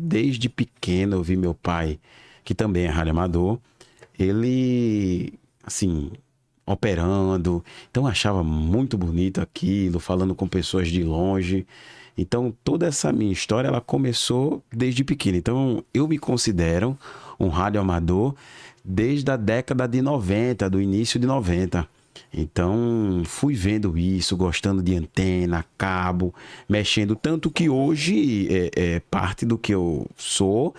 Desde pequeno eu vi meu pai, que também é radioamador, ele, assim, operando. Então eu achava muito bonito aquilo, falando com pessoas de longe. Então toda essa minha história, ela começou desde pequeno. Então eu me considero um radioamador desde a década de 90, do início de 90. Então, fui vendo isso, gostando de antena, cabo, mexendo. Tanto que hoje parte do que eu sou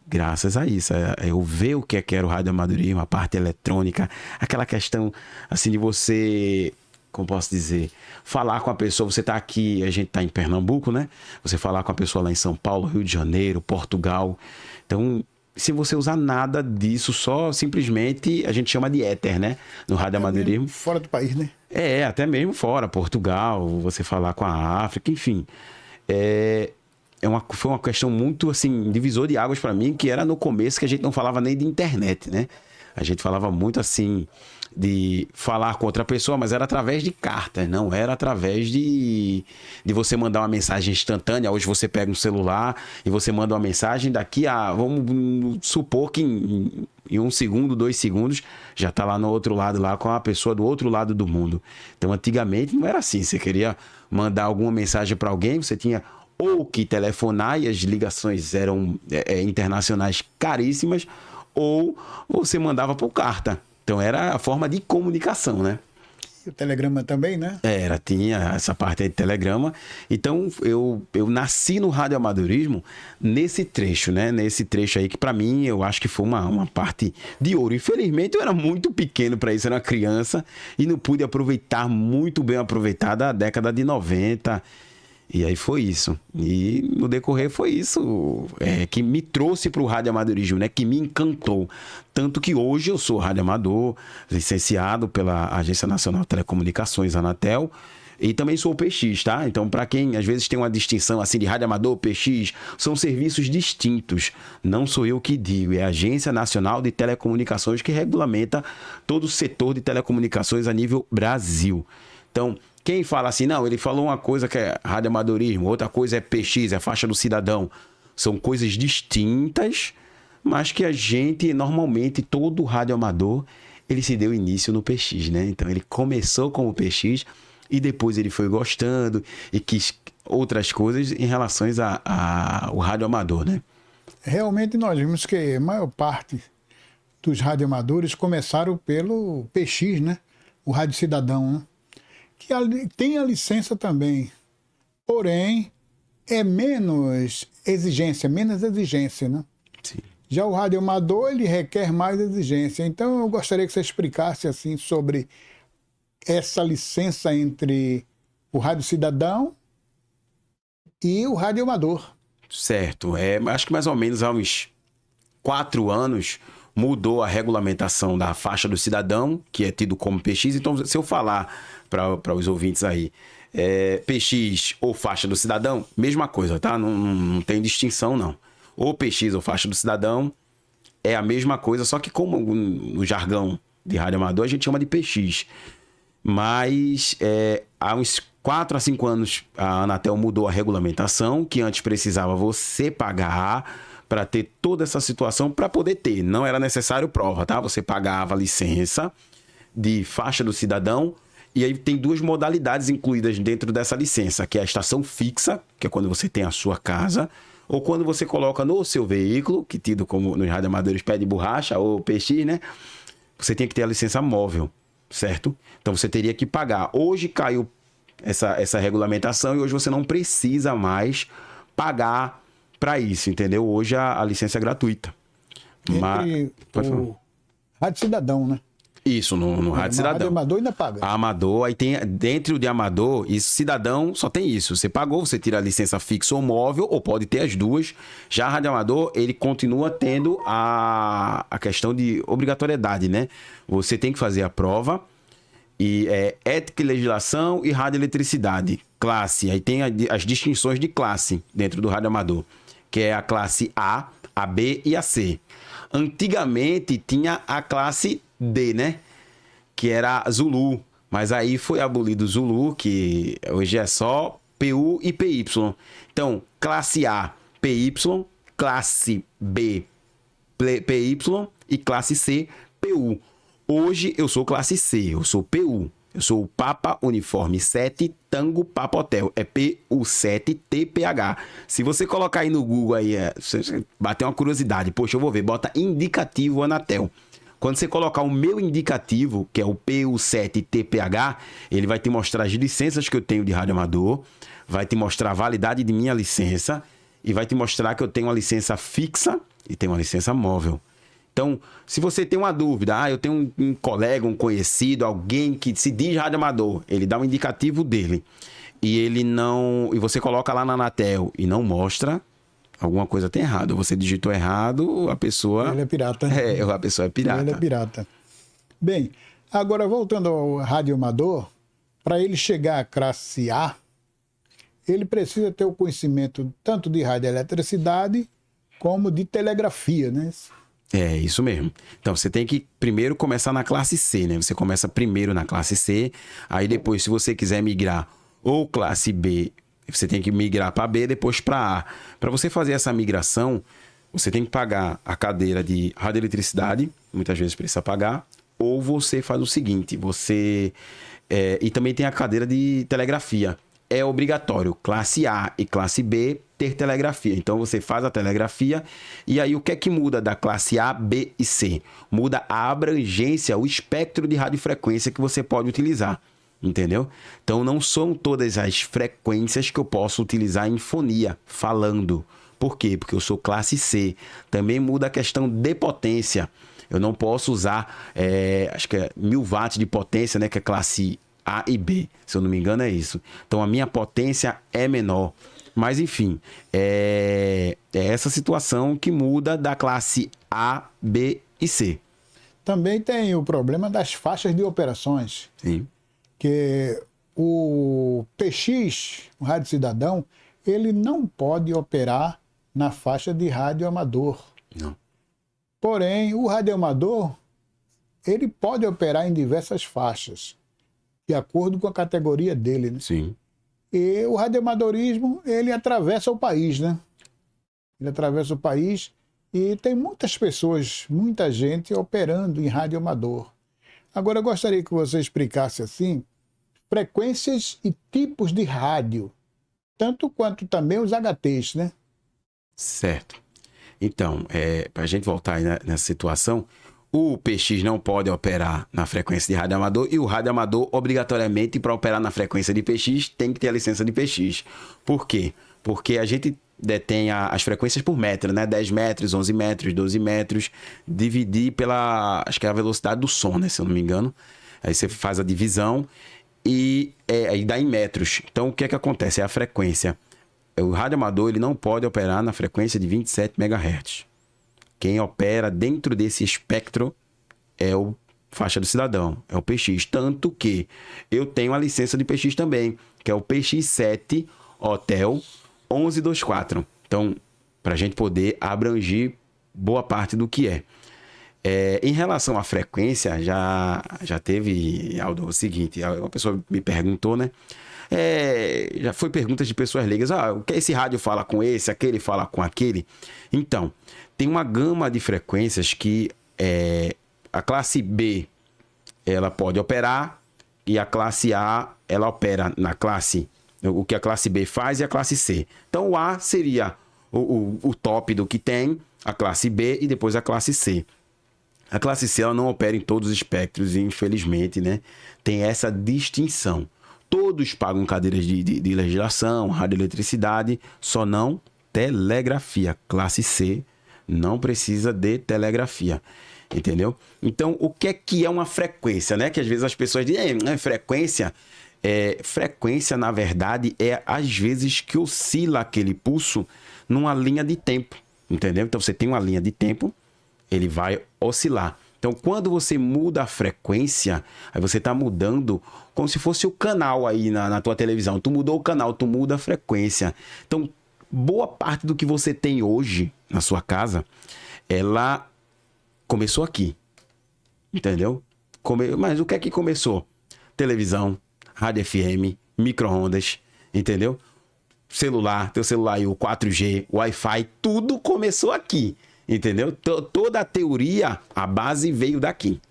graças a isso. Eu ver o que era o radioamadorismo, a parte eletrônica, aquela questão assim de você, como posso dizer, falar com a pessoa. Você está aqui, a gente está em Pernambuco, né? Você falar com a pessoa lá em São Paulo, Rio de Janeiro, Portugal. Então, se você usar nada disso, só simplesmente a gente chama de éter, né? No É mesmo radioamadorismo. fora do país, né? Até mesmo fora, Portugal, você falar com a África, enfim. É, foi uma questão muito, assim, divisor de águas para mim, que era no começo que a gente não falava nem de internet, né? A gente falava muito, assim, de falar com outra pessoa, mas era através de cartas, não era através de você mandar uma mensagem instantânea. Hoje você pega um celular e você manda uma mensagem, daqui a, vamos supor que em 1 segundo, 2 segundos, já tá lá no outro lado, lá com a pessoa do outro lado do mundo. Então, antigamente não era assim. Você queria mandar alguma mensagem para alguém, você tinha ou que telefonar, e as ligações eram internacionais caríssimas, ou você mandava por carta. Então era a forma de comunicação, né? E o telegrama também, né? Tinha essa parte aí de telegrama. Então eu nasci no radioamadorismo nesse trecho, né? Nesse trecho aí que para mim eu acho que foi uma parte de ouro. Infelizmente eu era muito pequeno para isso, era uma criança e não pude aproveitar muito bem aproveitada a década de 90. E aí foi isso. E no decorrer foi isso que me trouxe para o radioamadorismo, né? Que me encantou. Tanto que hoje eu sou radioamador, licenciado pela Agência Nacional de Telecomunicações, Anatel, e também sou PX, tá? Então, para quem às vezes tem uma distinção assim de radioamador, PX, são serviços distintos. Não sou eu que digo, é a Agência Nacional de Telecomunicações que regulamenta todo o setor de telecomunicações a nível Brasil. Então, quem fala assim, não, ele falou uma coisa que é radioamadorismo, outra coisa é PX, é faixa do cidadão. São coisas distintas, mas que a gente, normalmente, todo radioamador, ele se deu início no PX, né? Então, ele começou como PX e depois ele foi gostando e quis outras coisas em relação ao radioamador, né? Realmente nós vimos que a maior parte dos radioamadores começaram pelo PX, né? O Rádio Cidadão, né? Que tem a licença também, porém é menos exigência, né? Sim. Já o radioamador, ele requer mais exigência. Então eu gostaria que você explicasse assim sobre essa licença entre o rádio cidadão e o radioamador. Certo. Acho que mais ou menos há uns 4 anos mudou a regulamentação da faixa do cidadão, que é tido como PX. Então, se eu falar para os ouvintes aí, PX ou faixa do cidadão, mesma coisa, tá? Não tem distinção, não. Ou PX ou faixa do cidadão é a mesma coisa, só que como no jargão de radioamador a gente chama de PX. Mas há uns 4 a 5 anos a Anatel mudou a regulamentação, que antes precisava você pagar para ter toda essa situação para poder ter. Não era necessário prova, tá? Você pagava a licença de faixa do cidadão e aí tem 2 modalidades incluídas dentro dessa licença, que é a estação fixa, que é quando você tem a sua casa, ou quando você coloca no seu veículo, que tido como nos radioamadores pé de borracha ou PX, né? Você tem que ter a licença móvel, certo? Então você teria que pagar. Hoje caiu essa regulamentação e hoje você não precisa mais pagar para isso, entendeu? Hoje a licença é gratuita. Entre o rádio cidadão, né? Isso, no rádio cidadão. Rádio amador ainda paga. Amador, aí tem dentro de amador, isso, cidadão só tem isso. Você pagou, você tira a licença fixa ou móvel, ou pode ter as duas. Já a rádio amador, ele continua tendo a questão de obrigatoriedade, né? Você tem que fazer a prova. E ética e legislação e radioeletricidade, classe. Aí tem as distinções de classe dentro do rádio amador, que é a classe A B e a C. Antigamente tinha a classe D, né? Que era Zulu. Mas aí foi abolido o Zulu, que hoje é só PU e PY. Então, classe A, PY, classe B, PY e classe C, PU. Hoje eu sou classe C, eu sou PU. Eu sou o Papa Uniforme 7 Tango Papa Hotel. É PU7TPH. Se você colocar aí no Google aí, você bater uma curiosidade, poxa, eu vou ver, bota indicativo Anatel. Quando você colocar o meu indicativo, que é o PU7TPH, ele vai te mostrar as licenças que eu tenho de rádio amador, vai te mostrar a validade de minha licença e vai te mostrar que eu tenho uma licença fixa e tenho uma licença móvel. Então, se você tem uma dúvida, eu tenho um colega, um conhecido, alguém que se diz rádio amador, ele dá um indicativo dele e ele não, e você coloca lá na Anatel e não mostra, alguma coisa tem errado. Você digitou errado, a pessoa... Ele é pirata. A pessoa é pirata. Ele é pirata. Bem, agora voltando ao rádio amador, para ele chegar à classe A, ele precisa ter o conhecimento tanto de radioeletricidade como de telegrafia, né? É, isso mesmo. Então, você tem que primeiro começar na classe C, né? Você começa primeiro na classe C, aí depois, se você quiser migrar ou classe B, você tem que migrar para B, depois para A. Para você fazer essa migração, você tem que pagar a cadeira de radioeletricidade, muitas vezes precisa pagar, ou você faz o seguinte, e também tem a cadeira de telegrafia. É obrigatório, classe A e classe B, ter telegrafia. Então, você faz a telegrafia e aí o que é que muda da classe A, B e C? Muda a abrangência, o espectro de radiofrequência que você pode utilizar. Entendeu? Então, não são todas as frequências que eu posso utilizar em fonia, falando. Por quê? Porque eu sou classe C. Também muda a questão de potência. Eu não posso usar, acho que é 1000 watts de potência, né? Que é classe A e B. Se eu não me engano, é isso. Então, a minha potência é menor. Mas, enfim, é essa situação que muda da classe A, B e C. Também tem o problema das faixas de operações. Sim. Que o PX, o rádio cidadão, ele não pode operar na faixa de rádio amador. Não. Porém, o rádio amador, ele pode operar em diversas faixas, de acordo com a categoria dele, né? Sim. E o radioamadorismo, ele atravessa o país, né? Ele atravessa o país e tem muitas pessoas, muita gente operando em rádio amador. Agora, eu gostaria que você explicasse assim, frequências e tipos de rádio, tanto quanto também os HTs, né? Certo. Então, para a gente voltar aí nessa situação, o PX não pode operar na frequência de rádio amador e o rádio amador, obrigatoriamente, para operar na frequência de PX, tem que ter a licença de PX. Por quê? Porque a gente detém as frequências por metro, né? 10 metros, 11 metros, 12 metros, dividir pela, acho que é a velocidade do som, né? Se eu não me engano. Aí você faz a divisão e aí dá em metros. Então, o que é que acontece? É a frequência. O rádio amador, ele não pode operar na frequência de 27 MHz. Quem opera dentro desse espectro é o faixa do cidadão, é o PX. Tanto que eu tenho a licença de PX também, que é o PX7 Hotel 1124. Então, para a gente poder abranger boa parte do que é. Em relação à frequência, já teve, Aldo, o seguinte, uma pessoa me perguntou, né? Já foi perguntas de pessoas leigas, o que esse rádio fala com esse, aquele fala com aquele. Então, tem uma gama de frequências que a classe B ela pode operar e a classe A ela opera na classe, o que a classe B faz e a classe C. Então, o A seria o top do que tem, a classe B e depois a classe C. A classe C ela não opera em todos os espectros, infelizmente, né? Tem essa distinção. Todos pagam cadeiras de legislação, radioeletricidade, só não telegrafia. Classe C não precisa de telegrafia, entendeu? Então, o que é uma frequência, né? Que às vezes as pessoas dizem, frequência. Frequência, na verdade, é às vezes que oscila aquele pulso numa linha de tempo, entendeu? Então, você tem uma linha de tempo, ele vai oscilar. Então, quando você muda a frequência, aí você está mudando como se fosse o canal aí na tua televisão. Tu mudou o canal, tu muda a frequência. Então, boa parte do que você tem hoje na sua casa, ela começou aqui. Entendeu? Mas o que é que começou? Televisão, rádio FM, micro-ondas, entendeu? celular, teu celular e o 4G, o Wi-Fi, tudo começou aqui, entendeu? Toda a teoria, a base veio daqui.